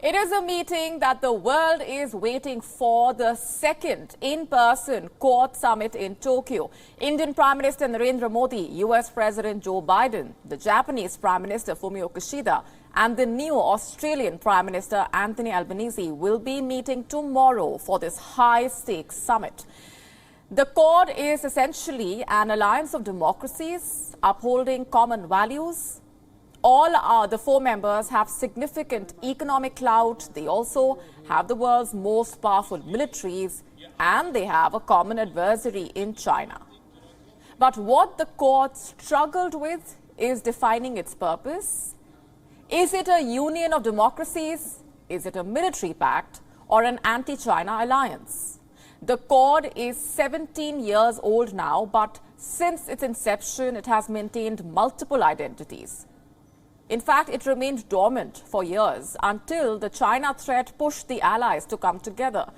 It is a meeting that the world is waiting for, the second in-person Quad Summit in Tokyo. Indian Prime Minister Narendra Modi, US President Joe Biden, the Japanese Prime Minister Fumio Kishida, and the new Australian Prime Minister Anthony Albanese will be meeting tomorrow for this high-stakes summit. The Quad is essentially an alliance of democracies upholding common values. All the four members have significant economic clout. They also have the world's most powerful militaries, and they have a common adversary in China. But what the Quad struggled with is defining its purpose. Is it a union of democracies? Is it a military pact or an anti-China alliance? The Quad is 17 years old now, but since its inception, it has maintained multiple identities. In fact, it remained dormant for years until the China threat pushed the allies to come together.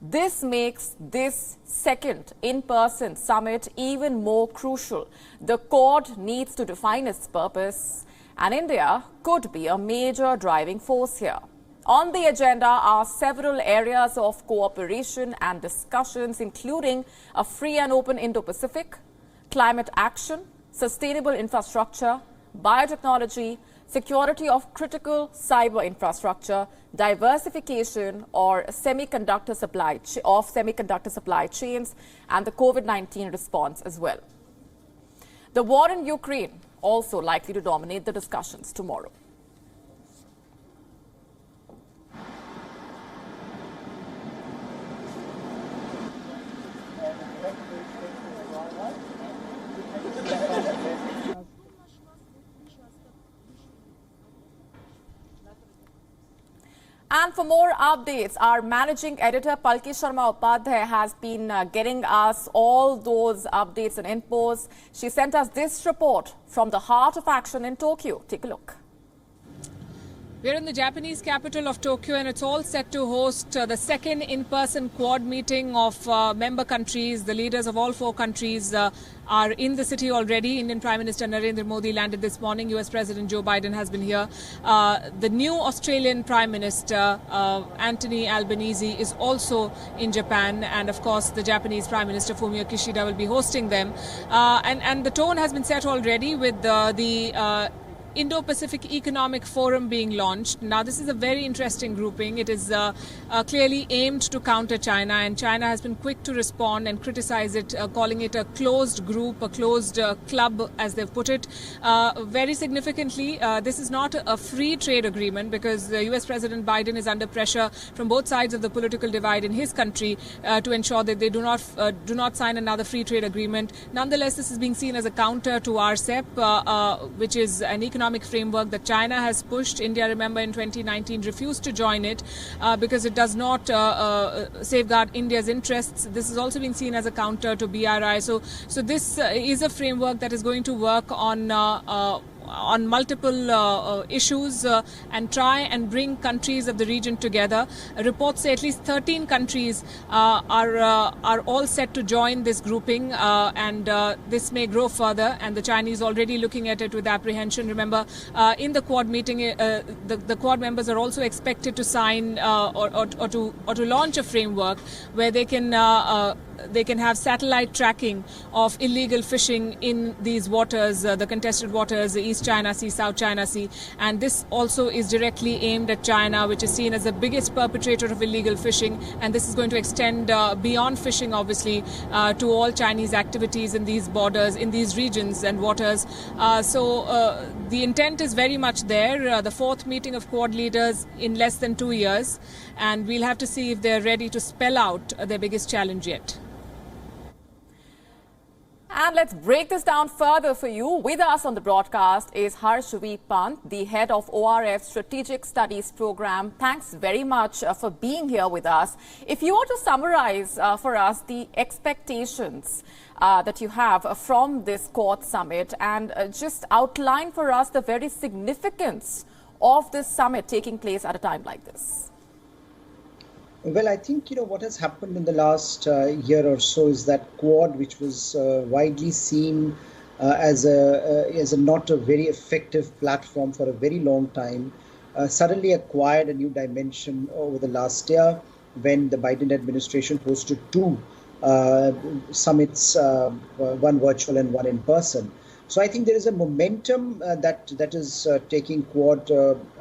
This makes this second in-person summit even more crucial. The Quad needs to define its purpose, and India could be a major driving force here. On the agenda are several areas of cooperation and discussions, including a free and open Indo-Pacific, climate action, sustainable infrastructure, biotechnology, security of critical cyber infrastructure, diversification or semiconductor supply chains, and the COVID-19 response as well. The war in Ukraine also likely to dominate the discussions tomorrow. And for more updates, our managing editor Palki Sharma Upadhyay has been getting us all those updates and infos. She sent us this report from the heart of action in Tokyo. Take a look. We're in the Japanese capital of Tokyo, and it's all set to host the second in-person Quad meeting of member countries. The leaders of all four countries are in the city already. Indian Prime Minister Narendra Modi landed this morning. US President Joe Biden has been here. The new Australian Prime Minister, Anthony Albanese, is also in Japan. And of course, the Japanese Prime Minister Fumio Kishida will be hosting them. And the tone has been set already with the Indo-Pacific Economic Forum being launched. Now, this is a very interesting grouping. It is clearly aimed to counter China, and China has been quick to respond and criticize it, calling it a closed group, a closed club, as they've put it. Very significantly, this is not a free trade agreement, because US President Biden is under pressure from both sides of the political divide in his country to ensure that they do not sign another free trade agreement. Nonetheless, this is being seen as a counter to RCEP, which is an economic framework that China has pushed. India, remember, in 2019 refused to join it because it does not safeguard India's interests. This is also being seen as a counter to BRI. So this is a framework that is going to work on multiple issues and try and bring countries of the region together. Reports say at least 13 countries are all set to join this grouping, and this may grow further, and the Chinese already looking at it with apprehension. Remember, in the Quad meeting, the Quad members are also expected to sign or to launch a framework where they can have satellite tracking of illegal fishing in these waters, the contested waters, the East China Sea, South China Sea. And this also is directly aimed at China, which is seen as the biggest perpetrator of illegal fishing. And this is going to extend beyond fishing, obviously, to all Chinese activities in these borders, in these regions and waters. So the intent is very much there. The fourth meeting of Quad leaders in less than 2 years. And we'll have to see if they're ready to spell out their biggest challenge yet. And let's break this down further for you. With us on the broadcast is Harshvi Pant, the head of ORF's Strategic Studies Program. Thanks very much for being here with us. If you were to summarize for us the expectations that you have from this Quad summit, and just outline for us the very significance of this summit taking place at a time like this. Well, I think, what has happened in the last year or so is that Quad, which was widely seen as a not a very effective platform for a very long time, suddenly acquired a new dimension over the last year when the Biden administration hosted two summits, one virtual and one in person. So I think there is a momentum that is taking Quad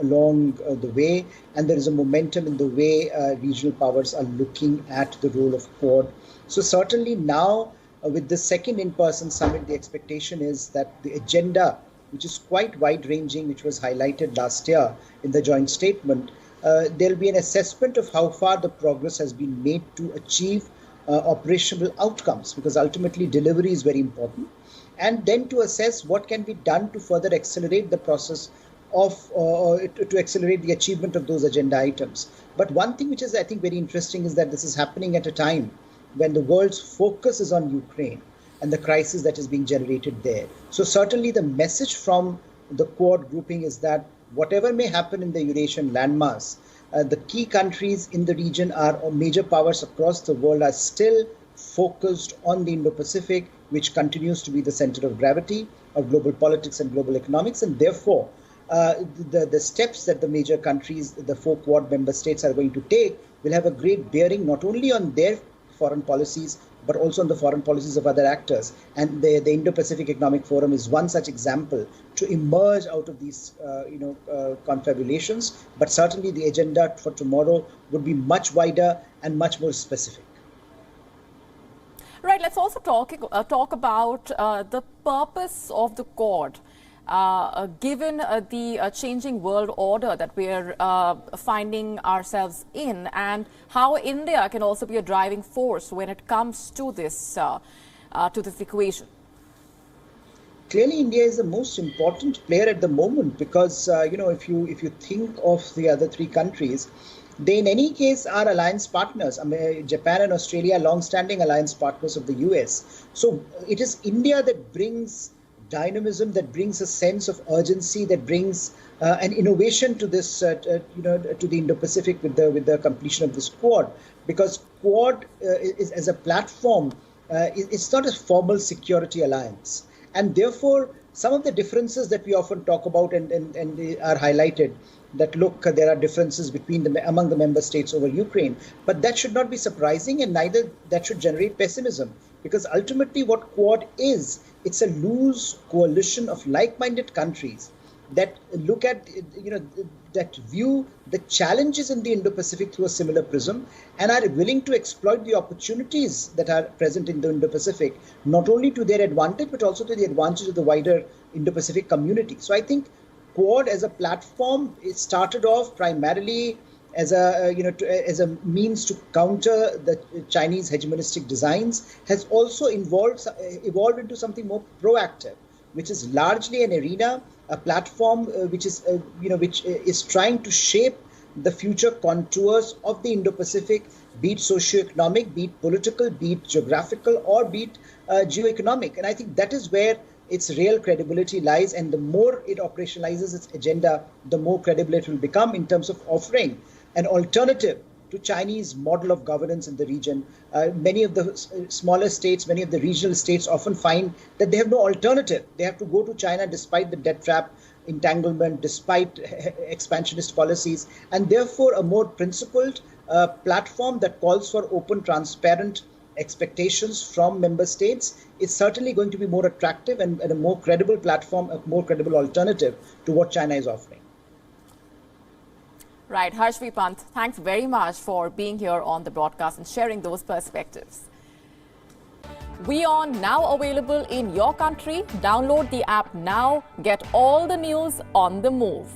along the way, and there is a momentum in the way regional powers are looking at the role of Quad. So certainly now with the second in-person summit, the expectation is that the agenda, which is quite wide-ranging, which was highlighted last year in the joint statement, there'll be an assessment of how far the progress has been made to achieve operational outcomes, because ultimately delivery is very important, and then to assess what can be done to further accelerate the process of to accelerate the achievement of those agenda items. But one thing which is, I think, very interesting is that this is happening at a time when the world's focus is on Ukraine and the crisis that is being generated there. So certainly the message from the Quad grouping is that whatever may happen in the Eurasian landmass, the key countries in the region or major powers across the world are still focused on the Indo-Pacific, which continues to be the center of gravity of global politics and global economics. And therefore, the steps that the major countries, the 4 Quad member states, are going to take will have a great bearing not only on their foreign policies, but also on the foreign policies of other actors. And the Indo-Pacific Economic Forum is one such example to emerge out of these confabulations. But certainly the agenda for tomorrow would be much wider and much more specific. Right, let's also talk about the purpose of the Quad. Given the changing world order that we're finding ourselves in, and how India can also be a driving force when it comes to this equation. Clearly, India is the most important player at the moment because if you think of the other 3 countries, they in any case are alliance partners. I mean, Japan and Australia are long-standing alliance partners of the US. So it is India that brings dynamism, that brings a sense of urgency, that brings an innovation to this, to the Indo-Pacific with the completion of this Quad. Because Quad is as a platform, it's not a formal security alliance, and therefore some of the differences that we often talk about and are highlighted. That look, there are differences among the member states over Ukraine, but that should not be surprising, and neither that should generate pessimism, because ultimately what Quad is, it's a loose coalition of like-minded countries that look at, that view the challenges in the Indo-Pacific through a similar prism and are willing to exploit the opportunities that are present in the Indo-Pacific, not only to their advantage, but also to the advantage of the wider Indo-Pacific community. So I think Quad as a platform, it started off primarily as a means to counter the Chinese hegemonistic designs, has also evolved into something more proactive, which is largely an arena, a platform which is trying to shape the future contours of the Indo-Pacific, be it socioeconomic, be it political, be it geographical, or be it geoeconomic. And I think that is where its real credibility lies, and the more it operationalizes its agenda, the more credible it will become in terms of offering an alternative to Chinese model of governance in the region. Many of the smaller states, many of the regional states often find that they have no alternative. They have to go to China despite the debt trap entanglement, despite expansionist policies, and therefore a more principled platform that calls for open, transparent expectations from member states is certainly going to be more attractive and a more credible platform, a more credible alternative to what China is offering. Right, Harsh V. Pant, thanks very much for being here on the broadcast and sharing those perspectives. WION now available in your country. Download the app now. Get all the news on the move.